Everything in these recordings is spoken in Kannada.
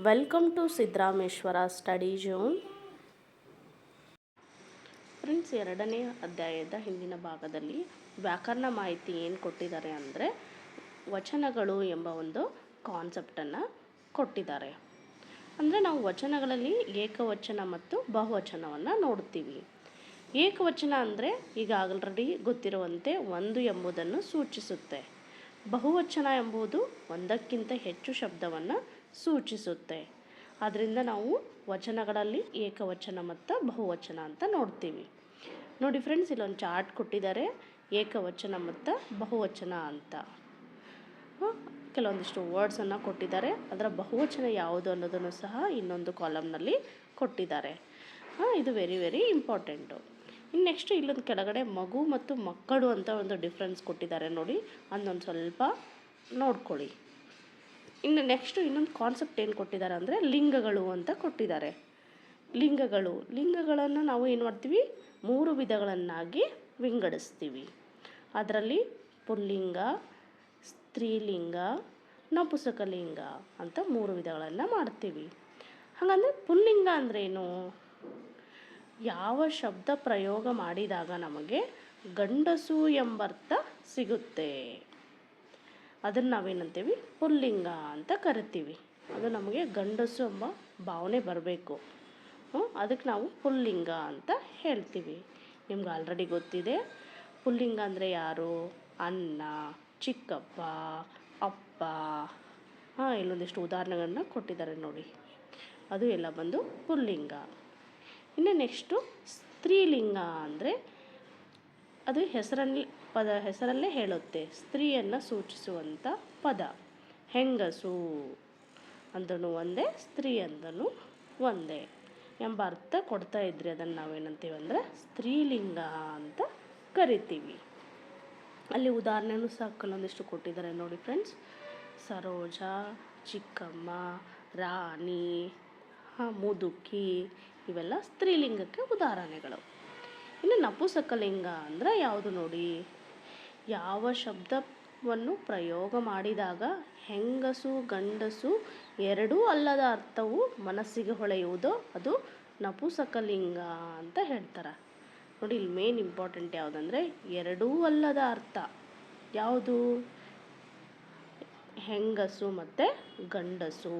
Welcome to Siddharameshwara study zone. Friends, ಎರಡನೇ ಅಧ್ಯಾಯದ ಹಿಂದಿನ ಭಾಗದಲ್ಲಿ ವ್ಯಾಕರಣ ಮಾಹಿತಿ ಏನು ಕೊಟ್ಟಿದ್ದಾರೆ ಅಂದರೆ ವಚನಗಳು ಎಂಬ ಒಂದು ಕಾನ್ಸೆಪ್ಟನ್ನು ಕೊಟ್ಟಿದ್ದಾರೆ. ಅಂದರೆ ನಾವು ವಚನಗಳಲ್ಲಿ ಏಕವಚನ ಮತ್ತು ಬಹುವಚನವನ್ನು ನೋಡ್ತೀವಿ. ಏಕವಚನ ಅಂದರೆ ಈಗ ಆಲ್ರೆಡಿ ಗೊತ್ತಿರುವಂತೆ ಒಂದು ಎಂಬುದನ್ನು ಸೂಚಿಸುತ್ತೆ. ಬಹುವಚನ ಎಂಬುದು ಒಂದಕ್ಕಿಂತ ಹೆಚ್ಚು ಶಬ್ದವನ್ನು ಸೂಚಿಸುತ್ತೆ. ಆದ್ದರಿಂದ ನಾವು ವಚನಗಳಲ್ಲಿ ಏಕವಚನ ಮತ್ತು ಬಹುವಚನ ಅಂತ ನೋಡ್ತೀವಿ. ನೋಡಿ ಫ್ರೆಂಡ್ಸ್, ಇಲ್ಲೊಂದು ಚಾರ್ಟ್ ಕೊಟ್ಟಿದ್ದಾರೆ, ಏಕವಚನ ಮತ್ತು ಬಹುವಚನ ಅಂತ. ಕೆಲವೊಂದಿಷ್ಟು ವರ್ಡ್ಸನ್ನು ಕೊಟ್ಟಿದ್ದಾರೆ. ಅದರ ಬಹುವಚನ ಯಾವುದು ಅನ್ನೋದನ್ನು ಸಹ ಇನ್ನೊಂದು ಕಾಲಮ್ನಲ್ಲಿ ಕೊಟ್ಟಿದ್ದಾರೆ. ಇದು ವೆರಿ ವೆರಿ ಇಂಪಾರ್ಟೆಂಟು. ಇನ್ನು ನೆಕ್ಸ್ಟು ಇಲ್ಲೊಂದು ಕೆಳಗಡೆ ಮಗು ಮತ್ತು ಮಕ್ಕಳು ಅಂತ ಒಂದು ಡಿಫ್ರೆನ್ಸ್ ಕೊಟ್ಟಿದ್ದಾರೆ ನೋಡಿ, ಅದನ್ನೊಂದು ಸ್ವಲ್ಪ ನೋಡ್ಕೊಳ್ಳಿ. ಇನ್ನು ನೆಕ್ಸ್ಟು ಇನ್ನೊಂದು ಕಾನ್ಸೆಪ್ಟ್ ಏನು ಕೊಟ್ಟಿದ್ದಾರೆ ಅಂದರೆ ಲಿಂಗಗಳು ಅಂತ ಕೊಟ್ಟಿದ್ದಾರೆ. ಲಿಂಗಗಳನ್ನು ನಾವು ಏನು ಮಾಡ್ತೀವಿ, 3 ವಿಧಗಳನ್ನಾಗಿ ವಿಂಗಡಿಸ್ತೀವಿ. ಅದರಲ್ಲಿ ಪುಲ್ಲಿಂಗ, ಸ್ತ್ರೀಲಿಂಗ, ನಪುಂಸಕಲಿಂಗ ಅಂತ 3 ವಿಧಗಳನ್ನು ಮಾಡ್ತೀವಿ. ಹಾಗಂದರೆ ಪುಲ್ಲಿಂಗ ಅಂದ್ರೇನು? ಯಾವ ಶಬ್ದ ಪ್ರಯೋಗ ಮಾಡಿದಾಗ ನಮಗೆ ಗಂಡಸು ಎಂಬರ್ಥ ಸಿಗುತ್ತೆ, ಅದನ್ನು ನಾವೇನಂತೀವಿ, ಪುಲ್ಲಿಂಗ ಅಂತ ಕರಿತೀವಿ. ಅದು ನಮಗೆ ಗಂಡಸು ಎಂಬ ಭಾವನೆ ಬರಬೇಕು, ಅದಕ್ಕೆ ನಾವು ಪುಲ್ಲಿಂಗ ಅಂತ ಹೇಳ್ತೀವಿ. ನಿಮ್ಗೆ ಆಲ್ರೆಡಿ ಗೊತ್ತಿದೆ ಪುಲ್ಲಿಂಗ ಅಂದರೆ ಯಾರು? ಅಣ್ಣ, ಚಿಕ್ಕಪ್ಪ, ಅಪ್ಪ. ಇಲ್ಲೊಂದಿಷ್ಟು ಉದಾಹರಣೆಗಳನ್ನ ಕೊಟ್ಟಿದ್ದಾರೆ ನೋಡಿ, ಅದು ಎಲ್ಲ ಬಂದು ಪುಲ್ಲಿಂಗ. ಇನ್ನು ನೆಕ್ಸ್ಟು ಸ್ತ್ರೀಲಿಂಗ ಅಂದರೆ ಅದು ಹೆಸರಲ್ಲೇ ಹೇಳುತ್ತೆ, ಸ್ತ್ರೀಯನ್ನು ಸೂಚಿಸುವಂಥ ಪದ. ಹೆಂಗಸು ಅಂದನು ಒಂದೇ, ಸ್ತ್ರೀ ಅಂದನು ಒಂದೇ ಎಂಬ ಅರ್ಥ ಕೊಡ್ತಾ ಇದ್ರಿ. ಅದನ್ನು ನಾವೇನಂತೀವಿ ಅಂದರೆ ಸ್ತ್ರೀಲಿಂಗ ಅಂತ ಕರಿತೀವಿ. ಅಲ್ಲಿ ಉದಾಹರಣೆನೂ ಸಹ ಕೆಲವೊಂದಿಷ್ಟು ಕೊಟ್ಟಿದ್ದಾರೆ ನೋಡಿ ಫ್ರೆಂಡ್ಸ್. ಸರೋಜ, ಚಿಕ್ಕಮ್ಮ, ರಾಣಿ, ಮುದುಕಿ, ಇವೆಲ್ಲ ಸ್ತ್ರೀಲಿಂಗಕ್ಕೆ ಉದಾಹರಣೆಗಳು. ಇನ್ನು ನಪುಂಸಕಲಿಂಗ ಅಂದರೆ ಯಾವುದು ನೋಡಿ? ಯಾವ ಶಬ್ದವನ್ನು ಪ್ರಯೋಗ ಮಾಡಿದಾಗ ಹೆಂಗಸು ಗಂಡಸು ಎರಡೂ ಅಲ್ಲದ ಅರ್ಥವು ಮನಸ್ಸಿಗೆ ಹೊಳೆಯುವುದೋ ಅದು ನಪುಂಸಕಲಿಂಗ ಅಂತ ಹೇಳ್ತಾರೆ. ನೋಡಿ, ಇಲ್ಲಿ ಮೇನ್ ಇಂಪಾರ್ಟೆಂಟ್ ಯಾವುದಂದರೆ ಎರಡೂ ಅಲ್ಲದ ಅರ್ಥ ಯಾವುದು? ಹೆಂಗಸು ಮತ್ತು ಗಂಡಸು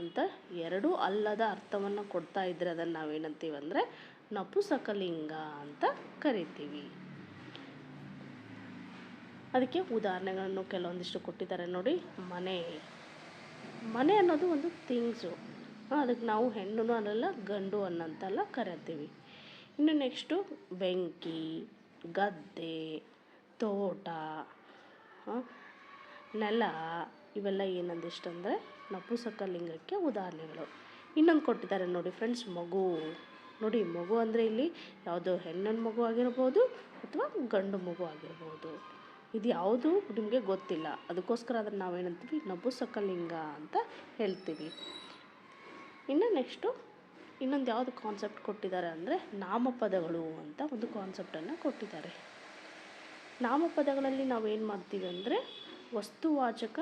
ಅಂತ ಎರಡೂ ಅಲ್ಲದ ಅರ್ಥವನ್ನು ಕೊಡ್ತಾ ಇದ್ದರೆ ಅದನ್ನು ನಾವೇನಂತೀವಿ ಅಂದರೆ ನಪುಂಸಕಲಿಂಗ ಅಂತ ಕರಿತೀವಿ. ಅದಕ್ಕೆ ಉದಾಹರಣೆಗಳನ್ನು ಕೆಲವೊಂದಿಷ್ಟು ಕೊಟ್ಟಿದ್ದಾರೆ ನೋಡಿ. ಮನೆ ಅನ್ನೋದು ಒಂದು ಥಿಂಗ್ಸು, ಅದಕ್ಕೆ ನಾವು ಹೆಣ್ಣು ಅನ್ನಲ್ಲ ಗಂಡು ಅನ್ನಂತೆಲ್ಲ ಕರಿತೀವಿ. ಇನ್ನು ನೆಕ್ಸ್ಟು ಬೆಂಕಿ, ಗದ್ದೆ, ತೋಟ, ನೆಲ, ಇವೆಲ್ಲ ಏನಂದಿಷ್ಟು ಅಂದರೆ ನಪುಂಸಕಲಿಂಗಕ್ಕೆ ಉದಾಹರಣೆಗಳು. ಇನ್ನೊಂದು ಕೊಟ್ಟಿದ್ದಾರೆ ನೋಡಿ ಫ್ರೆಂಡ್ಸ್, ಮಗು. ನೋಡಿ, ಮಗು ಅಂದರೆ ಇಲ್ಲಿ ಯಾವುದೋ ಹೆಣ್ಣಿನ ಮಗು ಆಗಿರ್ಬೋದು ಅಥವಾ ಗಂಡು ಮಗು ಆಗಿರ್ಬೋದು. ಇದು ಯಾವುದು ನಿಮಗೆ ಗೊತ್ತಿಲ್ಲ, ಅದಕ್ಕೋಸ್ಕರ ಅದನ್ನು ನಾವೇನಂತೀವಿ, ನಪುಂಸಕಲಿಂಗ ಅಂತ ಹೇಳ್ತೀವಿ. ಇನ್ನು ನೆಕ್ಸ್ಟು ಇನ್ನೊಂದು ಯಾವುದು ಕಾನ್ಸೆಪ್ಟ್ ಕೊಟ್ಟಿದ್ದಾರೆ ಅಂದರೆ ನಾಮಪದಗಳು ಅಂತ ಒಂದು ಕಾನ್ಸೆಪ್ಟನ್ನು ಕೊಟ್ಟಿದ್ದಾರೆ. ನಾಮಪದಗಳಲ್ಲಿ ನಾವೇನು ಮಾಡ್ತೀವಿ ಅಂದರೆ ವಸ್ತುವಾಚಕ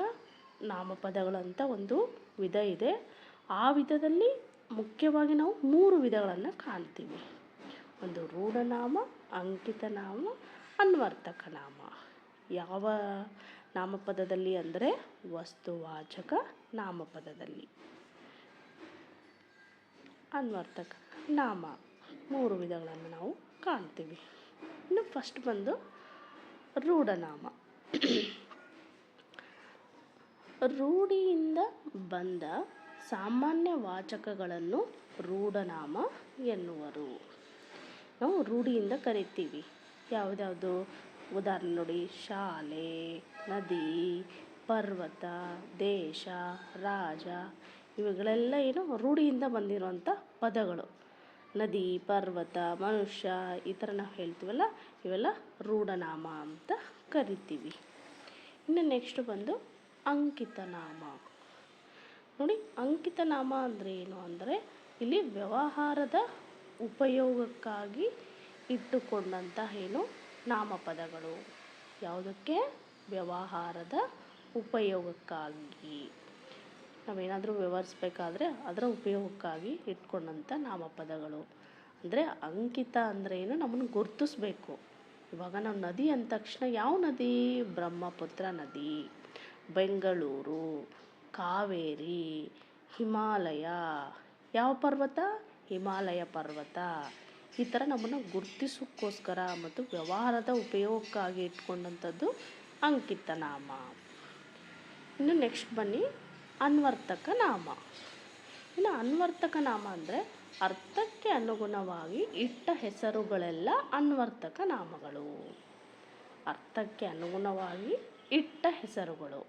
ನಾಮಪದಗಳಂತ ಒಂದು ವಿಧ ಇದೆ. ಆ ವಿಧದಲ್ಲಿ ಮುಖ್ಯವಾಗಿ ನಾವು 3 ವಿಧಗಳನ್ನು ಕಾಣ್ತೀವಿ. ಒಂದು ರೂಢನಾಮ, ಅಂಕಿತನಾಮ, ಅನ್ವರ್ಥಕ ನಾಮ. ಯಾವ ನಾಮಪದದಲ್ಲಿ ಅಂದರೆ ವಸ್ತುವಾಚಕ ನಾಮಪದದಲ್ಲಿ. ಅನ್ವರ್ಥಕ ನಾಮ 3 ವಿಧಗಳನ್ನು ನಾವು ಕಾಣ್ತೀವಿ. ಇನ್ನು ಫಸ್ಟ್ ಬಂದು ರೂಢನಾಮ. ರೂಢಿಯಿಂದ ಬಂದ ಸಾಮಾನ್ಯ ವಾಚಕಗಳನ್ನು ರೂಢನಾಮ ಎನ್ನುವರು. ನಾವು ರೂಢಿಯಿಂದ ಕರಿತೀವಿ. ಯಾವುದ್ಯಾವುದು ಉದಾಹರಣೆ ನೋಡಿ, ಶಾಲೆ, ನದಿ, ಪರ್ವತ, ದೇಶ, ರಾಜ, ಇವುಗಳೆಲ್ಲ ಏನು ರೂಢಿಯಿಂದ ಬಂದಿರುವಂಥ ಪದಗಳು. ನದಿ, ಪರ್ವತ, ಮನುಷ್ಯ, ಈ ಥರ ನಾವು ಹೇಳ್ತೀವಲ್ಲ, ಇವೆಲ್ಲ ರೂಢನಾಮ ಅಂತ ಕರಿತೀವಿ. ಇನ್ನು ನೆಕ್ಸ್ಟ್ ಬಂದು ಅಂಕಿತನಾಮ. ನೋಡಿ, ಅಂಕಿತನಾಮ ಅಂದರೆ ಏನು ಅಂದರೆ ಇಲ್ಲಿ ವ್ಯವಹಾರದ ಉಪಯೋಗಕ್ಕಾಗಿ ಇಟ್ಟುಕೊಂಡಂತಹ ಏನು ನಾಮಪದಗಳು. ಯಾವುದಕ್ಕೆ? ವ್ಯವಹಾರದ ಉಪಯೋಗಕ್ಕಾಗಿ. ನಾವೇನಾದರೂ ವ್ಯವಹರಿಸ್ಬೇಕಾದ್ರೆ ಅದರ ಉಪಯೋಗಕ್ಕಾಗಿ ಇಟ್ಕೊಂಡಂಥ ನಾಮಪದಗಳು. ಅಂದರೆ ಅಂಕಿತ ಅಂದರೆ ಏನು, ನಮ್ಮನ್ನು ಗುರುತಿಸ್ಬೇಕು. ಇವಾಗ ನಾವು ನದಿ ಅಂದ ತಕ್ಷಣ ಯಾವ ನದಿ? ಬ್ರಹ್ಮಪುತ್ರ ನದಿ, ಬೆಂಗಳೂರು, ಕಾವೇರಿ, ಹಿಮಾಲಯ. ಯಾವ ಪರ್ವತ? ಹಿಮಾಲಯ ಪರ್ವತ. ಈ ಥರ ನಮ್ಮನ್ನು ಗುರುತಿಸೋಕ್ಕೋಸ್ಕರ ಮತ್ತು ವ್ಯವಹಾರದ ಉಪಯೋಗಕ್ಕಾಗಿ ಇಟ್ಕೊಂಡಂಥದ್ದು ಅಂಕಿತ ನಾಮ. ಇನ್ನು ನೆಕ್ಸ್ಟ್ ಬನ್ನಿ ಅನ್ವರ್ತಕ ನಾಮ. ಇನ್ನು ಅನ್ವರ್ತಕ ನಾಮ ಅಂದರೆ ಅರ್ಥಕ್ಕೆ ಅನುಗುಣವಾಗಿ ಇಟ್ಟ ಹೆಸರುಗಳೆಲ್ಲ ಅನ್ವರ್ತಕ ನಾಮಗಳು. ಅರ್ಥಕ್ಕೆ ಅನುಗುಣವಾಗಿ ಇಟ್ಟ ಹೆಸರುಗಳು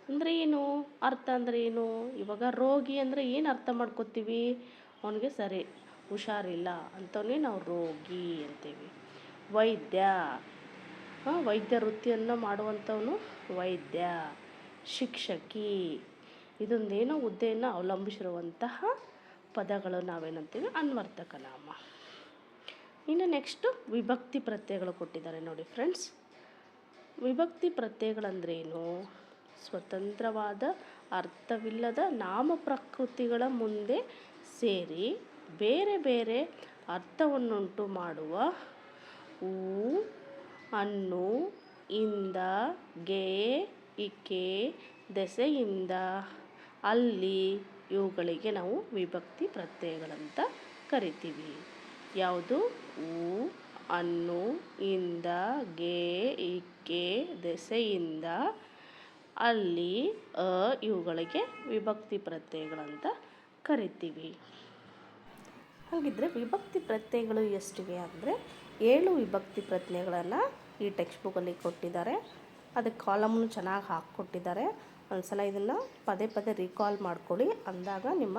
ಅಂದರೆ ಏನು? ಅರ್ಥ ಅಂದರೆ ಏನು? ಇವಾಗ ರೋಗಿ ಅಂದರೆ ಏನು ಅರ್ಥ ಮಾಡ್ಕೋತೀವಿ? ಅವನಿಗೆ ಸರಿ ಹುಷಾರಿಲ್ಲ ಅಂಥವನ್ನೇ ನಾವು ರೋಗಿ ಅಂತೀವಿ. ವೈದ್ಯ, ವೈದ್ಯ ವೃತ್ತಿಯನ್ನು ಮಾಡುವಂಥವನು ವೈದ್ಯ. ಶಿಕ್ಷಕಿ, ಇದೊಂದೇನೋ ಹುದ್ದೆಯನ್ನು ಅವಲಂಬಿಸಿರುವಂತಹ ಪದಗಳು ನಾವೇನಂತೀವಿ ಅನ್ವರ್ತಕ ನಾಮ. ಇನ್ನು ನೆಕ್ಸ್ಟು ವಿಭಕ್ತಿ ಪ್ರತ್ಯಯಗಳು ಕೊಟ್ಟಿದ್ದಾರೆ ನೋಡಿ ಫ್ರೆಂಡ್ಸ್. ವಿಭಕ್ತಿ ಪ್ರತ್ಯಯಗಳಂದ್ರೇನು? ಸ್ವತಂತ್ರವಾದ ಅರ್ಥವಿಲ್ಲದ ನಾಮ ಪ್ರಕೃತಿಗಳ ಮುಂದೆ ಸೇರಿ ಬೇರೆ ಬೇರೆ ಅರ್ಥವನ್ನುಂಟು ಮಾಡುವ ಊ, ಅನ್ನು, ಇಂದ, ಗೆ, ಇಕೆ, ದೆಸೆಯಿಂದ, ಅಲ್ಲಿ ಇವುಗಳಿಗೆ ನಾವು ವಿಭಕ್ತಿ ಪ್ರತ್ಯಯಗಳಂತ ಕರಿತೀವಿ. ಯಾವುದು? ಊ, ಅನ್ನು, ಇಂದ, ಗೆ, ಇಕೆ, ದೆಸೆಯಿಂದ, ಅಲ್ಲಿ, ಇವುಗಳಿಗೆ ವಿಭಕ್ತಿ ಪ್ರತ್ಯಯಗಳಂತ ಕರಿತೀವಿ. ಹಾಗಿದ್ರೆ ವಿಭಕ್ತಿ ಪ್ರತ್ಯಯಗಳು ಎಷ್ಟಿವೆ ಅಂದರೆ 7 ವಿಭಕ್ತಿ ಪ್ರತ್ಯಯಗಳನ್ನು ಈ ಟೆಕ್ಸ್ಟ್ ಬುಕ್ಕಲ್ಲಿ ಕೊಟ್ಟಿದ್ದಾರೆ. ಅದಕ್ಕೆ ಕಾಲಮ್ನು ಚೆನ್ನಾಗಿ ಹಾಕ್ಕೊಟ್ಟಿದ್ದಾರೆ. ಒಂದ್ಸಲ ಇದನ್ನು ಪದೇ ಪದೇ ರೀಕಾಲ್ ಮಾಡ್ಕೊಳ್ಳಿ, ಅಂದಾಗ ನಿಮ್ಮ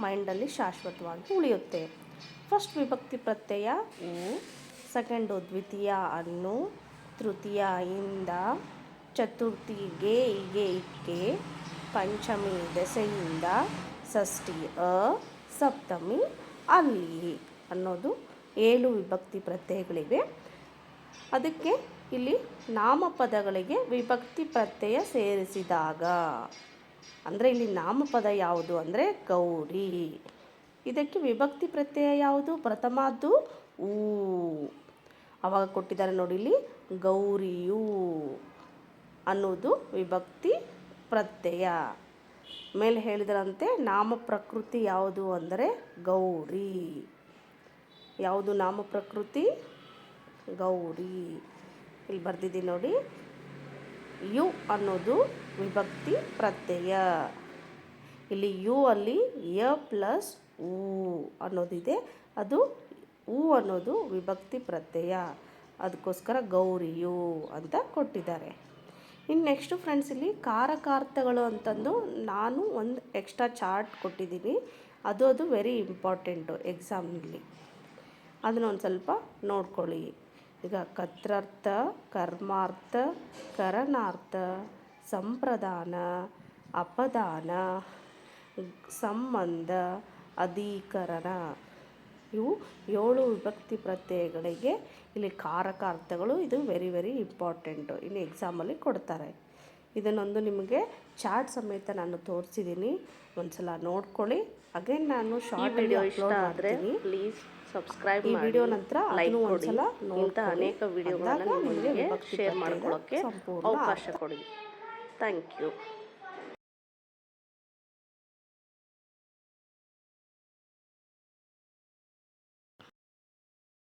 ಮೈಂಡಲ್ಲಿ ಶಾಶ್ವತವಾಗಿ ಉಳಿಯುತ್ತೆ. ಫಸ್ಟ್ ವಿಭಕ್ತಿ ಪ್ರತ್ಯಯ ಊ, ಸೆಕೆಂಡು ದ್ವಿತೀಯ ಅನ್ನು, ತೃತೀಯ ಇಂದ, ಚತುರ್ಥಿ ಗೆ, ಇಗೆ, ಇಕ್ಕೆ, ಪಂಚಮಿ ದೆಸೆಯಿಂದ, ಷಷ್ಠಿ ಸಪ್ತಮಿ ಅಲ್ಲಿ ಅನ್ನೋದು 7 ವಿಭಕ್ತಿ ಪ್ರತ್ಯಯಗಳಿವೆ. ಅದಕ್ಕೆ ಇಲ್ಲಿ ನಾಮಪದಗಳಿಗೆ ವಿಭಕ್ತಿ ಪ್ರತ್ಯಯ ಸೇರಿಸಿದಾಗ ಅಂದರೆ ಇಲ್ಲಿ ನಾಮಪದ ಯಾವುದು ಅಂದರೆ ಗೌರಿ. ಇದಕ್ಕೆ ವಿಭಕ್ತಿ ಪ್ರತ್ಯಯ ಯಾವುದು? ಪ್ರಥಮದ್ದು ಊ. ಅವಾಗ ಕೊಟ್ಟಿದ್ದಾರೆ ನೋಡಿ ಇಲ್ಲಿ, ಗೌರಿಯು ಅನ್ನೋದು ವಿಭಕ್ತಿ ಪ್ರತ್ಯಯ. ಮೇಲೆ ಹೇಳಿದ್ರಂತೆ ನಾಮ ಪ್ರಕೃತಿ ಯಾವುದು ಅಂದರೆ ಗೌರಿ. ಯಾವುದು ನಾಮ ಪ್ರಕೃತಿ? ಗೌರಿ. ಇಲ್ಲಿ ಬರ್ದಿದ್ದೀನಿ ನೋಡಿ, ಯು ಅನ್ನೋದು ವಿಭಕ್ತಿ ಪ್ರತ್ಯಯ. ಇಲ್ಲಿ ಯು ಅಲ್ಲಿ ಯ ಪ್ಲಸ್ ಊ ಅನ್ನೋದಿದೆ, ಅದು ಊ ಅನ್ನೋದು ವಿಭಕ್ತಿ ಪ್ರತ್ಯಯ. ಅದಕ್ಕೋಸ್ಕರ ಗೌರಿಯು ಅಂತ ಕೊಟ್ಟಿದ್ದಾರೆ. ಇನ್ನು ನೆಕ್ಸ್ಟು ಫ್ರೆಂಡ್ಸ್, ಇಲ್ಲಿ ಕಾರಕಾರ್ಥಗಳು ಅಂತಂದು ನಾನು ಒಂದು ಎಕ್ಸ್ಟ್ರಾ ಚಾರ್ಟ್ ಕೊಟ್ಟಿದ್ದೀನಿ. ಅದು ವೆರಿ ಇಂಪಾರ್ಟೆಂಟು ಎಕ್ಸಾಮ್ನಲ್ಲಿ. ಅದನ್ನ ಒಂದು ಸ್ವಲ್ಪ ನೋಡ್ಕೊಳ್ಳಿ. ಈಗ ಕರ್ತ್ರಾರ್ಥ, ಕರ್ಮಾರ್ಥ, ಕರಣಾರ್ಥ, ಸಂಪ್ರದಾನ, ಅಪದಾನ, ಸಂಬಂಧ, ಅಧಿಕರಣ, ಇವು 7 ವಿಭಕ್ತಿ ಪ್ರತ್ಯಯಗಳಿಗೆ ಇಲ್ಲಿ ಕಾರಕಾರ್ಥಗಳು. ಇದು ವೆರಿ ವೆರಿ ಇಂಪಾರ್ಟೆಂಟು, ಇಲ್ಲಿ ಎಕ್ಸಾಮಲ್ಲಿ ಕೊಡ್ತಾರೆ. ಇದನ್ನೊಂದು ನಿಮಗೆ ಚಾರ್ಟ್ ಸಮೇತ ನಾನು ತೋರಿಸಿದ್ದೀನಿ, ಒಂದ್ಸಲ ನೋಡ್ಕೊಳ್ಳಿ. ಅಗೇನ್ ನಾನು ಶಾರ್ಟ್ ವಿಡಿಯೋ ಇಷ್ಟ ಆದರೆ ಪ್ಲೀಸ್ ಸಬ್ಸ್ಕ್ರೈಬ್ ಮಾಡಿ. ಈ ವಿಡಿಯೋ ನಂತರ ಲೈಕ್ ಕೊಡಿ. ಇಂಥ ಅನೇಕ ವಿಡಿಯೋಗಳನ್ನು ನಿಮಗೆ ಶೇರ್ ಮಾಡ್ಕೊಳ್ಳೋಕ್ಕೆ ಅವಕಾಶ ಕೊಡಿ. Thank you.